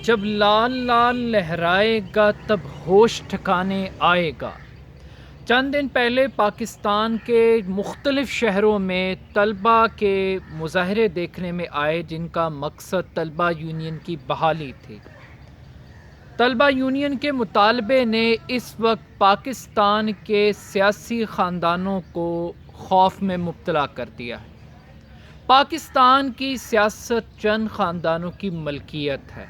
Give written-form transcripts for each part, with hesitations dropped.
جب لال لال لہرائے گا تب ہوش ٹھکانے آئے گا۔ چند دن پہلے پاکستان کے مختلف شہروں میں طلباء کے مظاہرے دیکھنے میں آئے جن کا مقصد طلباء یونین کی بحالی تھی۔ طلباء یونین کے مطالبے نے اس وقت پاکستان کے سیاسی خاندانوں کو خوف میں مبتلا کر دیا ہے۔ پاکستان کی سیاست چند خاندانوں کی ملکیت ہے۔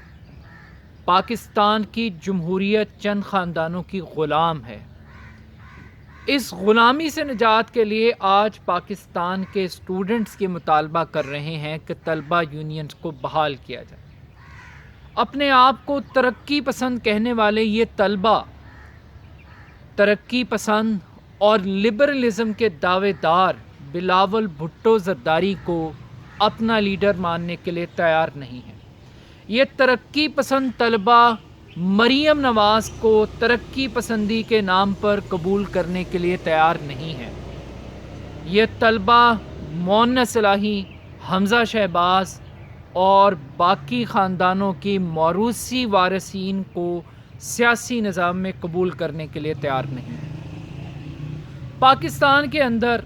پاکستان کی جمہوریت چند خاندانوں کی غلام ہے۔ اس غلامی سے نجات کے لیے آج پاکستان کے اسٹوڈنٹس کی مطالبہ کر رہے ہیں کہ طلباء یونینز کو بحال کیا جائے۔ اپنے آپ کو ترقی پسند کہنے والے یہ طلباء ترقی پسند اور لبرلزم کے دعوے دار بلاول بھٹو زرداری کو اپنا لیڈر ماننے کے لیے تیار نہیں ہیں۔ یہ ترقی پسند طلباء مریم نواز کو ترقی پسندی کے نام پر قبول کرنے کے لیے تیار نہیں ہیں۔ یہ طلباء مونس الہی، حمزہ شہباز اور باقی خاندانوں کی موروثی وارثین کو سیاسی نظام میں قبول کرنے کے لیے تیار نہیں ہیں۔ پاکستان کے اندر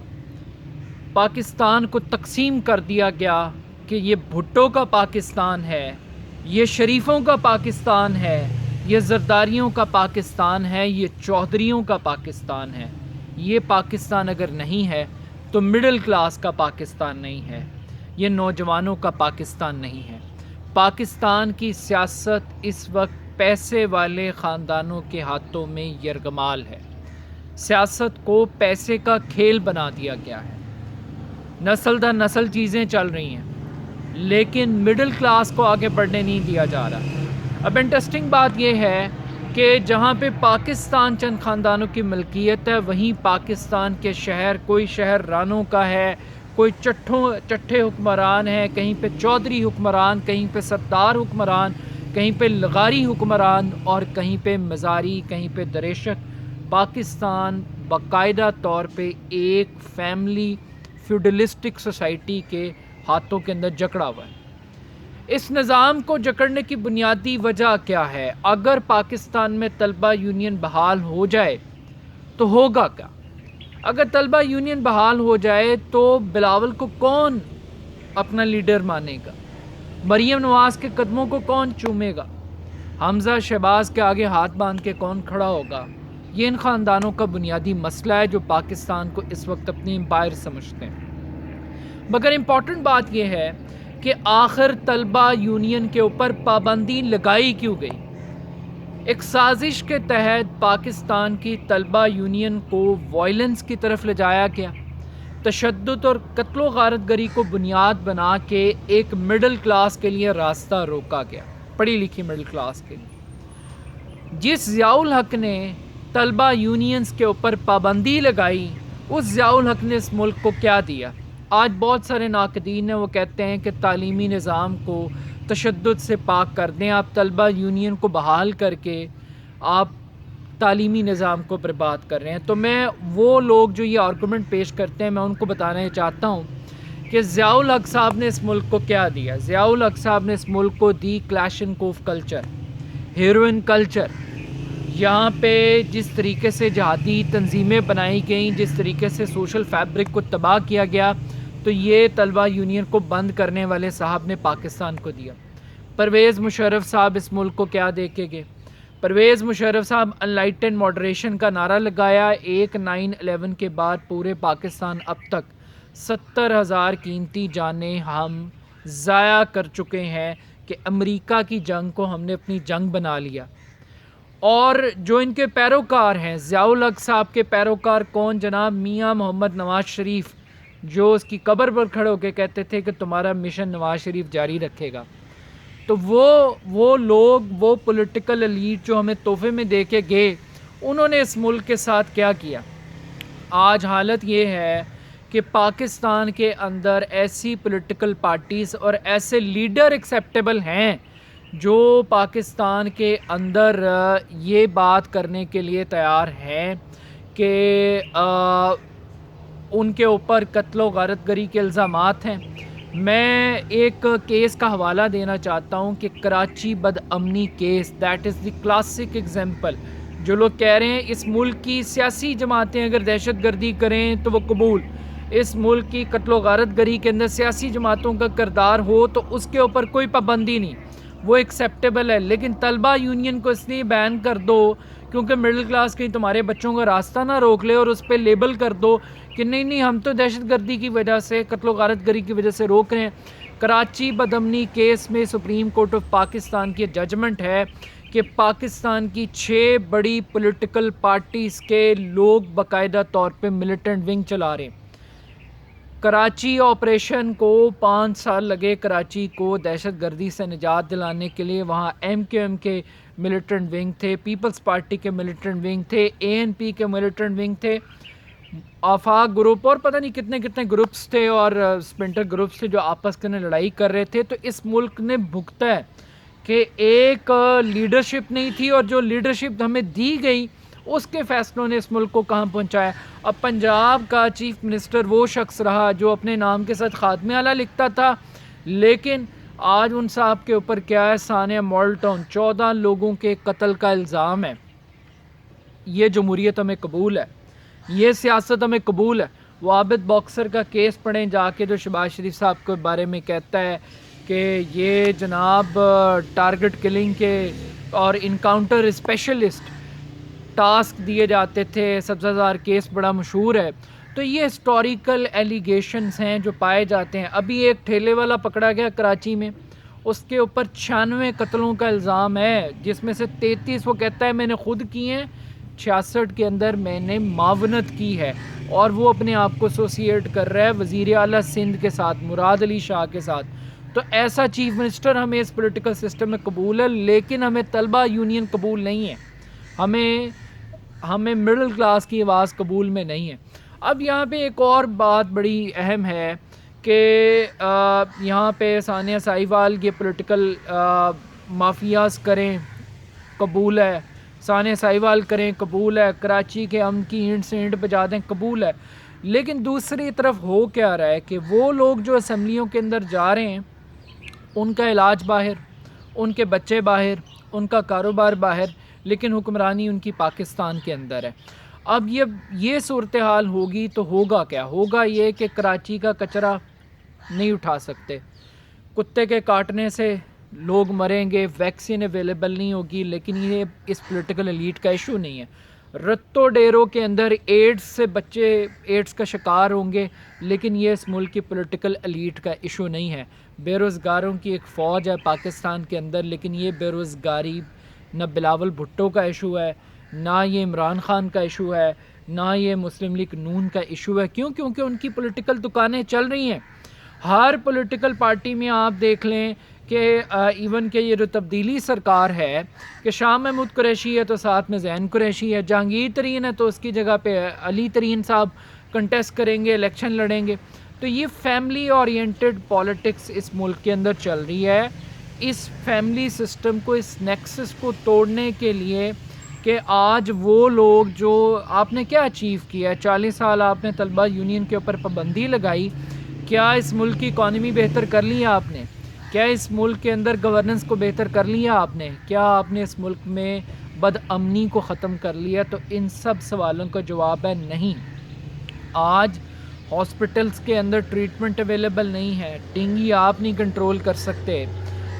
پاکستان کو تقسیم کر دیا گیا کہ یہ بھٹو کا پاکستان ہے، یہ شریفوں کا پاکستان ہے، یہ زرداریوں کا پاکستان ہے، یہ چودھریوں کا پاکستان ہے۔ یہ پاکستان اگر نہیں ہے تو مڈل کلاس کا پاکستان نہیں ہے، یہ نوجوانوں کا پاکستان نہیں ہے۔ پاکستان کی سیاست اس وقت پیسے والے خاندانوں کے ہاتھوں میں یرغمال ہے۔ سیاست کو پیسے کا کھیل بنا دیا گیا ہے۔ نسل در نسل چیزیں چل رہی ہیں لیکن مڈل کلاس کو آگے بڑھنے نہیں دیا جا رہا۔ اب انٹرسٹنگ بات یہ ہے کہ جہاں پہ پاکستان چند خاندانوں کی ملکیت ہے، وہیں پاکستان کے شہر، کوئی شہر رانوں کا ہے، کوئی چٹھے حکمران ہیں، کہیں پہ چودھری حکمران، کہیں پہ ستار حکمران، کہیں پہ لغاری حکمران اور کہیں پہ مزاری، کہیں پہ دریشک۔ پاکستان باقاعدہ طور پہ ایک فیملی فیوڈلسٹک سوسائٹی کے ہاتھوں کے اندر جکڑا ہوا ہے۔ اس نظام کو جکڑنے کی بنیادی وجہ کیا ہے؟ اگر پاکستان میں طلباء یونین بحال ہو جائے تو ہوگا کیا؟ اگر طلباء یونین بحال ہو جائے تو بلاول کو کون اپنا لیڈر مانے گا؟ مریم نواز کے قدموں کو کون چومے گا؟ حمزہ شہباز کے آگے ہاتھ باندھ کے کون کھڑا ہوگا؟ یہ ان خاندانوں کا بنیادی مسئلہ ہے جو پاکستان کو اس وقت اپنی امپائر سمجھتے ہیں۔ مگر امپورٹنٹ بات یہ ہے کہ آخر طلباء یونین کے اوپر پابندی لگائی کیوں گئی؟ ایک سازش کے تحت پاکستان کی طلباء یونین کو وائلنس کی طرف لے جایا گیا، تشدد اور قتل و غارت گری کو بنیاد بنا کے ایک مڈل کلاس کے لیے راستہ روکا گیا، پڑھی لکھی مڈل کلاس کے لیے۔ جس ضیاء الحق نے طلباء یونینز کے اوپر پابندی لگائی، اس ضیاء الحق نے اس ملک کو کیا دیا؟ آج بہت سارے ناقدین ہیں، وہ کہتے ہیں کہ تعلیمی نظام کو تشدد سے پاک کر دیں، آپ طلباء یونین کو بحال کر کے آپ تعلیمی نظام کو برباد کر رہے ہیں۔ تو میں وہ لوگ جو یہ آرگومنٹ پیش کرتے ہیں، میں ان کو بتانا چاہتا ہوں کہ ضیاء الحق صاحب نے اس ملک کو کیا دیا۔ ضیاء الحق صاحب نے اس ملک کو دی کلاشنکوف کلچر، ہیروئن کلچر۔ یہاں پہ جس طریقے سے جہادی تنظیمیں بنائی گئیں، جس طریقے سے سوشل فیبرک کو تباہ کیا گیا، تو یہ طلباء یونین کو بند کرنے والے صاحب نے پاکستان کو دیا۔ پرویز مشرف صاحب اس ملک کو کیا دے کے گئے؟ پرویز مشرف صاحب انلائٹن ماڈریشن کا نعرہ لگایا۔ 9/11 کے بعد پورے پاکستان اب تک 70,000 قیمتی جانیں ہم ضائع کر چکے ہیں کہ امریکہ کی جنگ کو ہم نے اپنی جنگ بنا لیا۔ اور جو ان کے پیروکار ہیں، ضیاء الحق صاحب کے پیروکار کون؟ جناب میاں محمد نواز شریف، جو اس کی قبر پر کھڑے ہو کے کہتے تھے کہ تمہارا مشن نواز شریف جاری رکھے گا۔ تو وہ لوگ، وہ پولیٹیکل ایلیٹ جو ہمیں تحفے میں دے کے گئے، انہوں نے اس ملک کے ساتھ کیا کیا؟ آج حالت یہ ہے کہ پاکستان کے اندر ایسی پولیٹیکل پارٹیز اور ایسے لیڈر ایکسیپٹیبل ہیں جو پاکستان کے اندر یہ بات کرنے کے لیے تیار ہیں کہ ان کے اوپر قتل و غارت گری کے الزامات ہیں۔ میں ایک کیس کا حوالہ دینا چاہتا ہوں کہ کراچی بد امنی case, that is the classic example. جو لوگ کہہ رہے ہیں اس ملک کی سیاسی جماعتیں اگر دہشت گردی کریں تو وہ قبول، اس ملک کی قتل و غارت گری کے اندر سیاسی جماعتوں کا کردار ہو تو اس کے اوپر کوئی پابندی نہیں، وہ ایکسیپٹیبل ہے. لیکن طلبہ یونین کو اس لیے بین کر دو کیونکہ مڈل کلاس کہیں تمہارے بچوں کا راستہ نہ روک لے، اور اس پہ لیبل کر دو کہ نہیں ہم تو دہشت گردی کی وجہ سے، قتل و غارت گری کی وجہ سے روک رہے ہیں. کراچی بدامنی کیس میں سپریم کورٹ آف پاکستان کی ججمنٹ ہے کہ پاکستان کی 6 بڑی پولیٹیکل پارٹیز کے لوگ باقاعدہ طور پہ ملیٹنٹ ونگ چلا رہے ہیں. کراچی آپریشن کو 5 سال لگے، کراچی کو دہشت گردی سے نجات دلانے کے لیے. وہاں MQM کے ملیٹنٹ ونگ تھے، پیپلز پارٹی کے ملیٹنٹ ونگ تھے، ANP کے ملیٹنٹ ونگ تھے، آفاق گروپ اور پتہ نہیں کتنے کتنے گروپس تھے اور سپنٹر گروپس تھے جو آپس کے لڑائی کر رہے تھے. تو اس ملک نے بھگتا ہے کہ ایک لیڈرشپ نہیں تھی، اور جو لیڈرشپ ہمیں دی گئی اس کے فیصلوں نے اس ملک کو کہاں پہنچایا. اب پنجاب کا چیف منسٹر وہ شخص رہا جو اپنے نام کے ساتھ خاتمے والا لکھتا تھا، لیکن آج ان صاحب کے اوپر کیا ہے؟ ثانیہ ماڈل ٹاؤن 14 لوگوں کے قتل کا الزام ہے. یہ جمہوریت ہمیں قبول ہے، یہ سیاست ہمیں قبول ہے. وہ عابد باکسر کا کیس پڑھیں جا کے، جو شہباز شریف صاحب کے بارے میں کہتا ہے کہ یہ جناب ٹارگٹ کلنگ کے اور انکاؤنٹر اسپیشلسٹ ٹاسک دیے جاتے تھے. سبزہ کیس بڑا مشہور ہے. تو یہ ہسٹوریکل ایلیگیشنز ہیں جو پائے جاتے ہیں. ابھی ایک ٹھیلے والا پکڑا گیا کراچی میں، اس کے اوپر 96 قتلوں کا الزام ہے، جس میں سے 33 وہ کہتا ہے میں نے خود کی ہیں، 66 کے اندر میں نے معاونت کی ہے، اور وہ اپنے آپ کو ایسوسیٹ کر رہا ہے وزیر اعلیٰ سندھ کے ساتھ، مراد علی شاہ کے ساتھ. تو ایسا چیف منسٹر ہمیں اس پولیٹیکل سسٹم میں قبول ہے، لیکن ہمیں طلبہ یونین قبول نہیں ہے، ہمیں مڈل کلاس کی آواز قبول میں نہیں ہے. اب یہاں پہ ایک اور بات بڑی اہم ہے کہ یہاں پہ ثانیہ ساہیوال یہ پولیٹیکل مافیاز کریں قبول ہے، ثانیہ ساہیوال کریں قبول ہے، کراچی کے امن کی اینٹ سے اینٹ بجا دیں قبول ہے. لیکن دوسری طرف ہو کیا رہا ہے کہ وہ لوگ جو اسمبلیوں کے اندر جا رہے ہیں ان کا علاج باہر، ان کے بچے باہر، ان کا کاروبار باہر، لیکن حکمرانی ان کی پاکستان کے اندر ہے. اب یہ صورتحال ہوگی تو ہوگا کیا؟ ہوگا یہ کہ کراچی کا کچرا نہیں اٹھا سکتے، کتے کے کاٹنے سے لوگ مریں گے، ویکسین اویلیبل نہیں ہوگی. لیکن یہ اس پولیٹیکل ایلیٹ کا ایشو نہیں ہے. رتو ڈیروں کے اندر ایڈز سے بچے ایڈز کا شکار ہوں گے، لیکن یہ اس ملک کی پولیٹیکل ایلیٹ کا ایشو نہیں ہے. بے روزگاروں کی ایک فوج ہے پاکستان کے اندر، لیکن یہ بے روزگاری نہ بلاول بھٹو کا ایشو ہے، نہ یہ عمران خان کا ایشو ہے، نہ یہ مسلم لیگ نون کا ایشو ہے. کیوں؟ کیونکہ ان کی پولیٹیکل دکانیں چل رہی ہیں. ہر پولیٹیکل پارٹی میں آپ دیکھ لیں کہ ایون کہ یہ جو تبدیلی سرکار ہے کہ شاہ محمود قریشی ہے تو ساتھ میں زین قریشی ہے، جہانگیر ترین ہے تو اس کی جگہ پہ علی ترین صاحب کنٹیسٹ کریں گے، الیکشن لڑیں گے. تو یہ فیملی اورینٹڈ پالیٹکس اس ملک کے اندر چل رہی ہے. اس فیملی سسٹم کو، اس نیکسس کو توڑنے کے لیے کہ آج وہ لوگ جو آپ نے کیا اچیو کیا ہے، 40 سال آپ نے طلبہ یونین کے اوپر پابندی لگائی، کیا اس ملک کی اکانومی بہتر کر لی ہے آپ نے؟ کیا اس ملک کے اندر گورننس کو بہتر کر لیا آپ نے؟ کیا آپ نے اس ملک میں بد امنی کو ختم کر لیا؟ تو ان سب سوالوں کا جواب ہے نہیں. آج ہاسپٹلس کے اندر ٹریٹمنٹ اویلیبل نہیں ہے، ڈینگی آپ نہیں کنٹرول کر سکتے.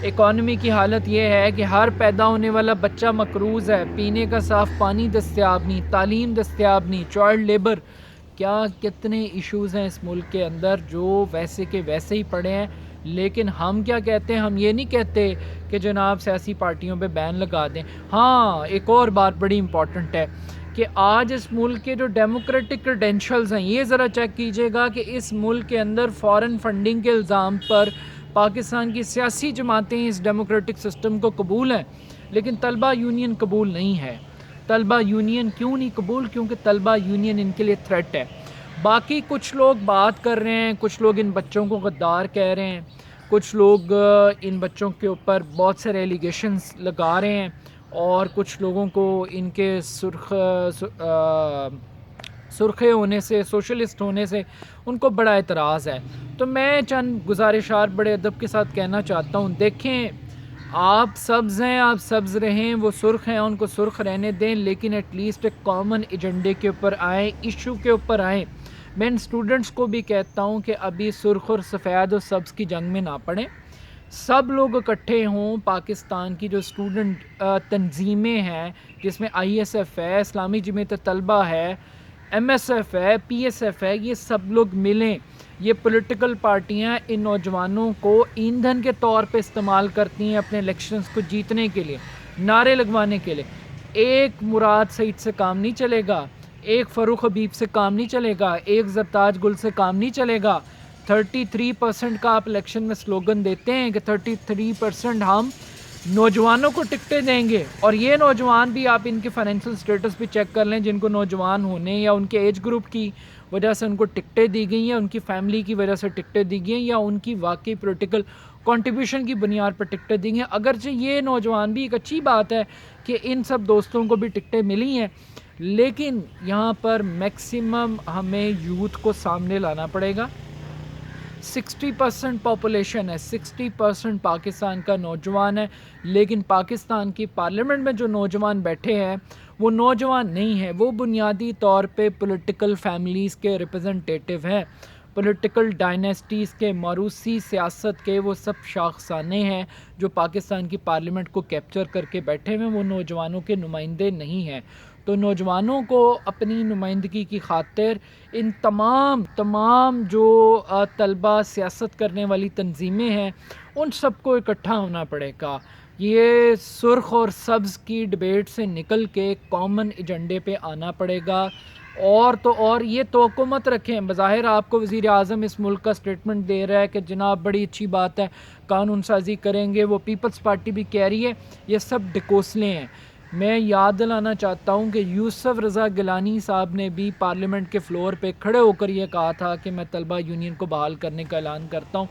اکانومی کی حالت یہ ہے کہ ہر پیدا ہونے والا بچہ مقروض ہے، پینے کا صاف پانی دستیاب نہیں، تعلیم دستیاب نہیں، چائلڈ لیبر. کیا کتنے ایشوز ہیں اس ملک کے اندر جو ویسے کے ویسے ہی پڑے ہیں. لیکن ہم کیا کہتے ہیں؟ ہم یہ نہیں کہتے کہ جناب سیاسی پارٹیوں پہ بین لگا دیں. ہاں، ایک اور بات بڑی امپورٹنٹ ہے کہ آج اس ملک کے جو ڈیموکریٹک کریڈینشلز ہیں، یہ ذرا چیک کیجئے گا کہ اس ملک کے اندر فارن فنڈنگ کے الزام پر پاکستان کی سیاسی جماعتیں اس ڈیموکریٹک سسٹم کو قبول ہیں، لیکن طلبہ یونین قبول نہیں ہے. طلبہ یونین کیوں نہیں قبول؟ کیونکہ طلبہ یونین ان کے لیے تھریٹ ہے. باقی کچھ لوگ بات کر رہے ہیں، کچھ لوگ ان بچوں کو غدار کہہ رہے ہیں، کچھ لوگ ان بچوں کے اوپر بہت سارے ایلیگیشنز لگا رہے ہیں، اور کچھ لوگوں کو ان کے سرخے ہونے سے، سوشلسٹ ہونے سے ان کو بڑا اعتراض ہے۔ تو میں چند گزارشات بڑے ادب کے ساتھ کہنا چاہتا ہوں، دیکھیں آپ سبز ہیں، آپ سبز رہیں، وہ سرخ ہیں ان کو سرخ رہنے دیں، لیکن ایٹ لیسٹ ایک کامن ایجنڈے کے اوپر آئیں، ایشو کے اوپر آئیں۔ میں ان اسٹوڈنٹس کو بھی کہتا ہوں کہ ابھی سرخ اور سفید اور سبز کی جنگ میں نہ پڑیں، سب لوگ اکٹھے ہوں۔ پاکستان کی جو اسٹوڈنٹ تنظیمیں ہیں، جس میں آئی ایس ایف ہے، اسلامی جمعیت طلبہ ہے، ایم ایس ایف ہے، پی ایس ایف ہے، یہ سب لوگ ملیں۔ یہ پولیٹیکل پارٹیاں ان نوجوانوں کو ایندھن کے طور پہ استعمال کرتی ہیں اپنے الیکشنز کو جیتنے کے لیے، نعرے لگوانے کے لیے۔ ایک مراد سعید سے کام نہیں چلے گا، ایک فاروق حبیب سے کام نہیں چلے گا، ایک زرتاج گل سے کام نہیں چلے گا۔ 33% کا آپ الیکشن میں سلوگن دیتے ہیں کہ 33% ہم نوجوانوں کو ٹکٹیں دیں گے، اور یہ نوجوان بھی آپ ان کے فائنینشیل سٹیٹس بھی چیک کر لیں، جن کو نوجوان ہونے یا ان کے ایج گروپ کی وجہ سے ان کو ٹکٹیں دی گئی ہیں، ان کی فیملی کی وجہ سے ٹکٹیں دی گئی ہیں، یا ان کی واقعی پولیٹیکل کنٹریبیوشن کی بنیاد پر ٹکٹیں دی گئی ہیں۔ اگرچہ یہ نوجوان بھی ایک اچھی بات ہے کہ ان سب دوستوں کو بھی ٹکٹیں ملی ہیں، لیکن یہاں پر میکسیمم ہمیں یوتھ کو سامنے لانا پڑے گا۔ 60% پاپولیشن ہے، 60% پاکستان کا نوجوان ہے، لیکن پاکستان کی پارلیمنٹ میں جو نوجوان بیٹھے ہیں وہ نوجوان نہیں ہیں، وہ بنیادی طور پہ پولیٹیکل فیملیز کے ریپرزنٹیٹیو ہیں، پولیٹیکل ڈائنیسٹیز کے، موروثی سیاست کے وہ سب شاخسانے ہیں جو پاکستان کی پارلیمنٹ کو کیپچر کر کے بیٹھے ہوئے، وہ نوجوانوں کے نمائندے نہیں ہیں۔ تو نوجوانوں کو اپنی نمائندگی کی خاطر ان تمام جو طلبہ سیاست کرنے والی تنظیمیں ہیں ان سب کو اکٹھا ہونا پڑے گا۔ یہ سرخ اور سبز کی ڈبیٹ سے نکل کے کامن ایجنڈے پہ آنا پڑے گا، اور یہ توقع مت رکھیں۔ بظاہر آپ کو وزیر اعظم اس ملک کا سٹیٹمنٹ دے رہا ہے کہ جناب بڑی اچھی بات ہے، قانون سازی کریں گے، وہ پیپلز پارٹی بھی کہہ رہی ہے، یہ سب ڈکوسلے ہیں۔ میں یاد دلانا چاہتا ہوں کہ یوسف رضا گیلانی صاحب نے بھی پارلیمنٹ کے فلور پہ کھڑے ہو کر یہ کہا تھا کہ میں طلبہ یونین کو بحال کرنے کا اعلان کرتا ہوں،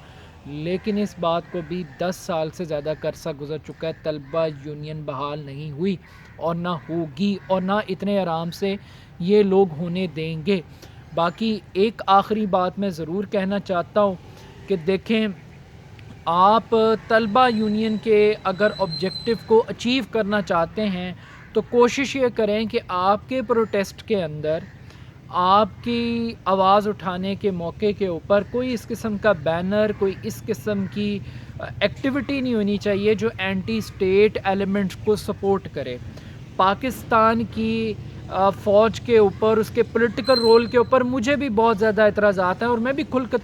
لیکن اس بات کو بھی 10 سال سے زیادہ کا عرصہ گزر چکا ہے، طلبہ یونین بحال نہیں ہوئی اور نہ ہوگی، اور نہ اتنے آرام سے یہ لوگ ہونے دیں گے۔ باقی ایک آخری بات میں ضرور کہنا چاہتا ہوں کہ دیکھیں، آپ طلبہ یونین کے اگر آبجیکٹیو کو اچیو کرنا چاہتے ہیں تو کوشش یہ کریں کہ آپ کے پروٹیسٹ کے اندر آپ کی آواز اٹھانے کے موقع کے اوپر کوئی اس قسم کا بینر، کوئی اس قسم کی ایکٹیویٹی نہیں ہونی چاہیے جو اینٹی اسٹیٹ ایلیمنٹس کو سپورٹ کرے۔ پاکستان کی فوج کے اوپر، اس کے پولیٹیکل رول کے اوپر مجھے بھی بہت زیادہ اعتراضات ہیں، اور میں بھی کھل کر